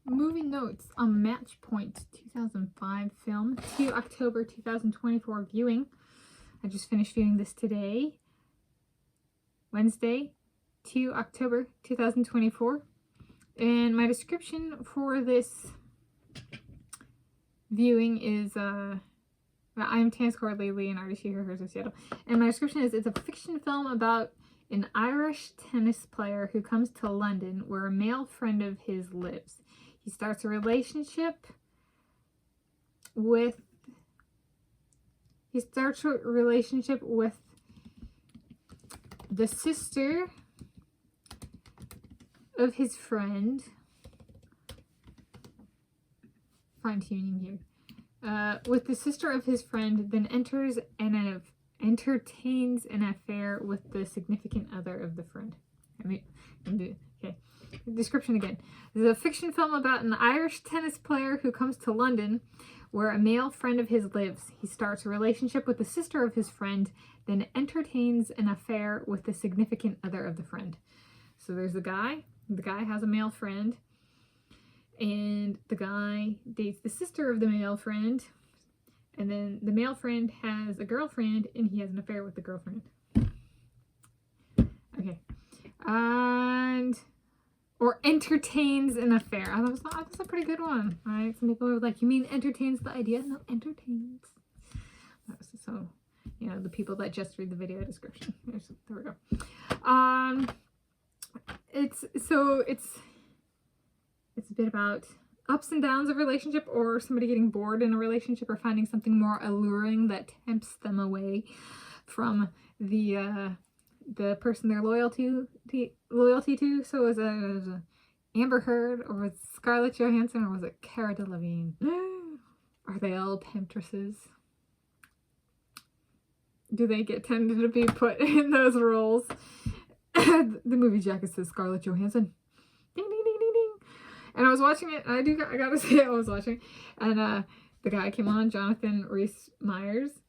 movie notes on Match Point 2005 film to October 2024 viewing. I just finished viewing this today, Wednesday, 2 October 2024. And my description for this viewing is, I'm Tanis Coralee Leonhardi, she, her, hers, of Seattle. And my description is, it's a fiction film about an Irish tennis player who comes to London where a male friend of his lives. He starts a relationship with the sister of his friend. Fine-tuning here. With the sister of his friend, then entertains an affair with the significant other of the friend. Okay. Description again. This is a fiction film about an Irish tennis player who comes to London where a male friend of his lives. He starts a relationship with the sister of his friend, then entertains an affair with the significant other of the friend. So there's the guy. The guy has a male friend, and the guy dates the sister of the male friend, and then the male friend has a girlfriend, and he has an affair with the girlfriend. Okay. Or entertains an affair. That's a pretty good one, right? Some people are like, you mean entertains the idea? No, entertains. So, you know, the people that just read the video description. There we go. It's a bit about ups and downs of a relationship, or somebody getting bored in a relationship, or finding something more alluring that tempts them away from the person they're loyal to. So was it Amber Heard, or was it Scarlett Johansson, or was it Cara Delevingne? Are they all temptresses? Do they get tended to be put in those roles? The movie jacket says Scarlett Johansson. Ding, ding, ding, ding, ding. And I was watching it, and I gotta say I was watching, and the guy came on, Jonathan Rhys Meyers.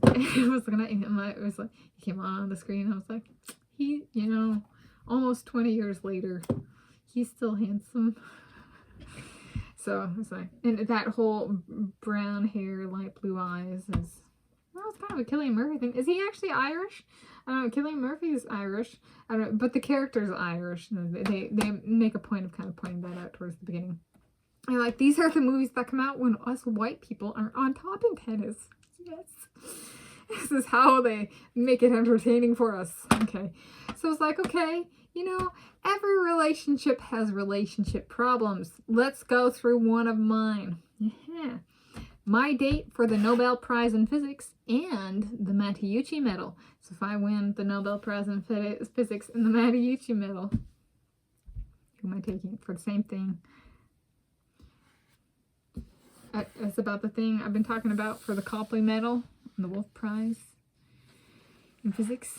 And I was looking at him, it was like, he came on the screen, I was like, he, you know, almost 20 years later, he's still handsome. So it's like, and that whole brown hair, light blue eyes is, well, it's kind of a Cillian Murphy thing. Is he actually Irish? I don't know. Cillian Murphy is Irish. I don't know, but the character's Irish. They make a point of kind of pointing that out towards the beginning. And like, these are the movies that come out when us white people aren't on top in tennis. Yes. This is how they make it entertaining for us. Okay. So it's like, okay, you know, every relationship has relationship problems. Let's go through one of mine. Yeah. My date for the Nobel Prize in Physics and the Matteucci Medal. So if I win the Nobel Prize in Physics and the Matteucci Medal, who am I taking for the same thing? That's about the thing I've been talking about for the Copley Medal and the Wolf Prize in Physics.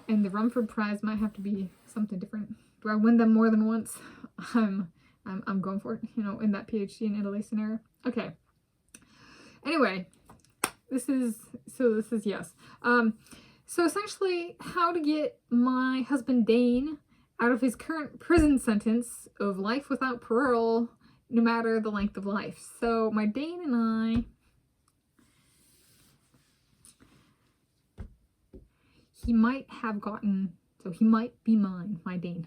And the Rumford Prize might have to be something different. Do I win them more than once? I'm going for it, you know, in that PhD in Italy scenario. Okay. Anyway, this is yes. So essentially, how to get my husband Dane out of his current prison sentence of life without parole, no matter the length of life. So my Dane and he might have gotten, so he might be mine, my Dane.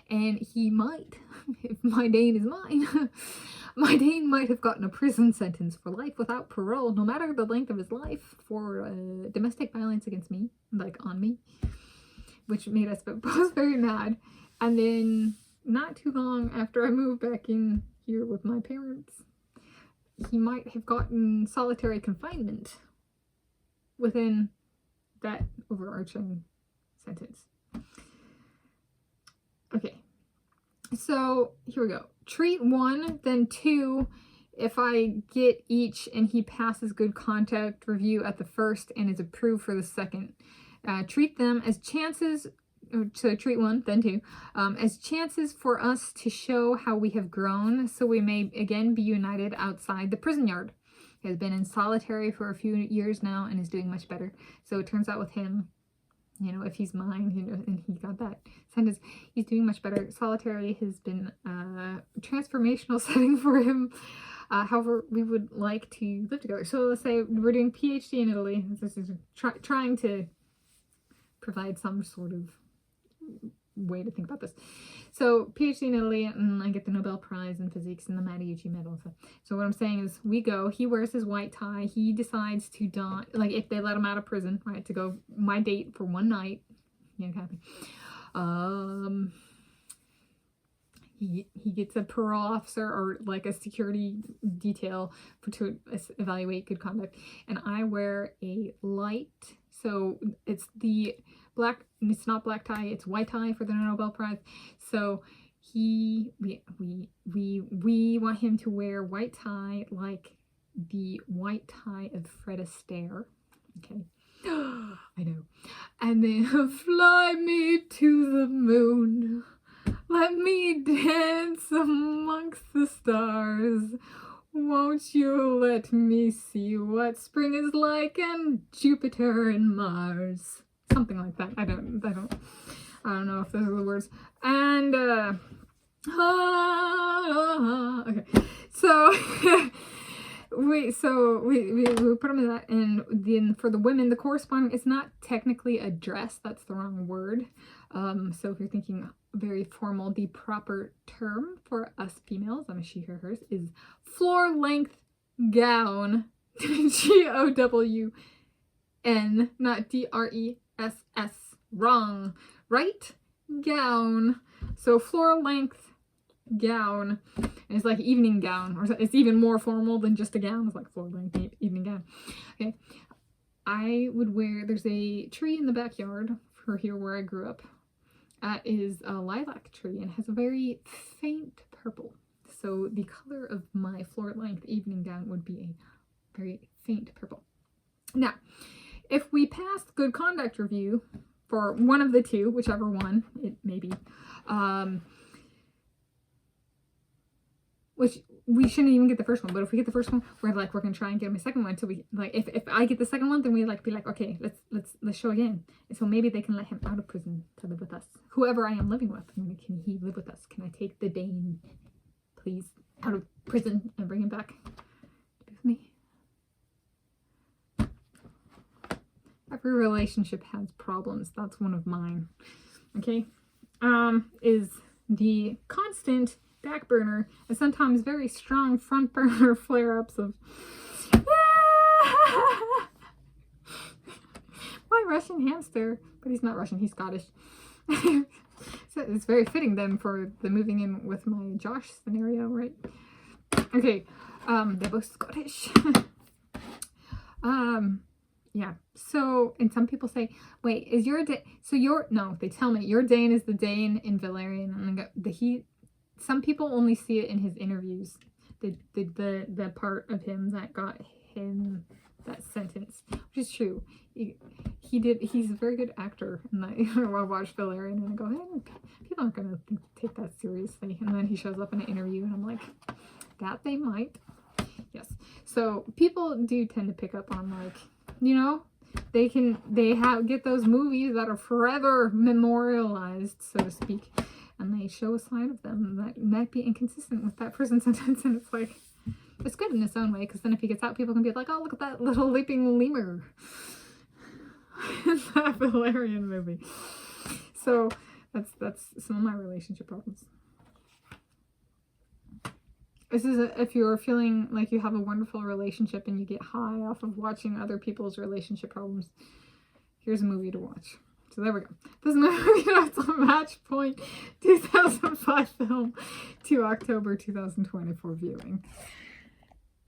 And he might, if my Dane is mine, my Dane might have gotten a prison sentence for life without parole, no matter the length of his life, for domestic violence against me, like on me, which made us both very mad. And then not too long after I moved back in here with my parents, he might have gotten solitary confinement within that overarching sentence. Okay, so here we go. Treat 1, then 2, if I get each and he passes good contact review at the first and is approved for the second. Treat them as chances, so treat 1, then 2, as chances for us to show how we have grown, so we may again be united outside the prison yard. He has been in solitary for a few years now and is doing much better. So it turns out with him, you know, if he's mine, you know, and he got that sentence, he's doing much better. Solitary has been a transformational setting for him. However, we would like to live together. So let's say we're doing PhD in Italy. This is trying to provide some sort of way to think about this. So PhD in Italy, and I get the Nobel Prize in Physics and the Medici Medal. So what I'm saying is, we go, he wears his white tie, he decides to don, like, if they let him out of prison, right, to go, my date for one night, you know, kind of thing. He gets a parole officer or like a security detail to evaluate good conduct, and I wear a light, so it's the black, it's not black tie, it's white tie for the Nobel Prize. So we want him to wear white tie, like the white tie of Fred Astaire. Okay. I know. And then fly me to the moon. Let me dance amongst the stars. Won't you let me see what spring is like and Jupiter and Mars? Something like that. I don't know if those are the words. And okay. So we put them in that, and then for the women, the corresponding, it's not technically a dress, that's the wrong word. So if you're thinking very formal, the proper term for us females, I'm a she, her, hers, is floor length gown. GOWN, not DRESS. Wrong. Right? Gown. So floor length gown. And it's like evening gown, or it's even more formal than just a gown. It's like floor length evening gown. Okay. I would wear, there's a tree in the backyard for here where I grew up. Is a lilac tree and has a very faint purple. So the color of my floor length evening gown would be a very faint purple. Now, if we pass good conduct review for one of the two, whichever one it may be, which we shouldn't even get the first one, but if we get the first one, we're gonna try and get him a second one. So we, like, if I get the second one, then we be like, okay, let's show again. And so maybe they can let him out of prison to live with us. Whoever I am living with, can he live with us? Can I take the Dane, please, out of prison and bring him back to be with me? Every relationship has problems. That's one of mine. Okay, is the constant back burner and sometimes very strong front burner flare-ups of my Russian hamster, but he's not Russian, he's Scottish. So it's very fitting then for the moving in with my Josh scenario, right? Okay, they're both Scottish. Yeah, so, and some people say, wait, is your Dane, so no, they tell me your Dane is the Dane in Valerian, and some people only see it in his interviews, the part of him that got him that sentence, which is true. He's a very good actor, and I watch Valerian and I go, hey, people aren't gonna take that seriously, and then he shows up in an interview and I'm like, that they might. Yes, so people do tend to pick up on, like, you know, they get those movies that are forever memorialized, so to speak, and they show a side of them that might be inconsistent with that prison sentence, and it's like, it's good in its own way, because then if he gets out, people can be like, oh, look at that little leaping lemur in that Valerian movie. So that's some of my relationship problems. This is if you're feeling like you have a wonderful relationship and you get high off of watching other people's relationship problems, here's a movie to watch. So there we go. This movie, it's a Match Point 2005 film to October 2024 viewing.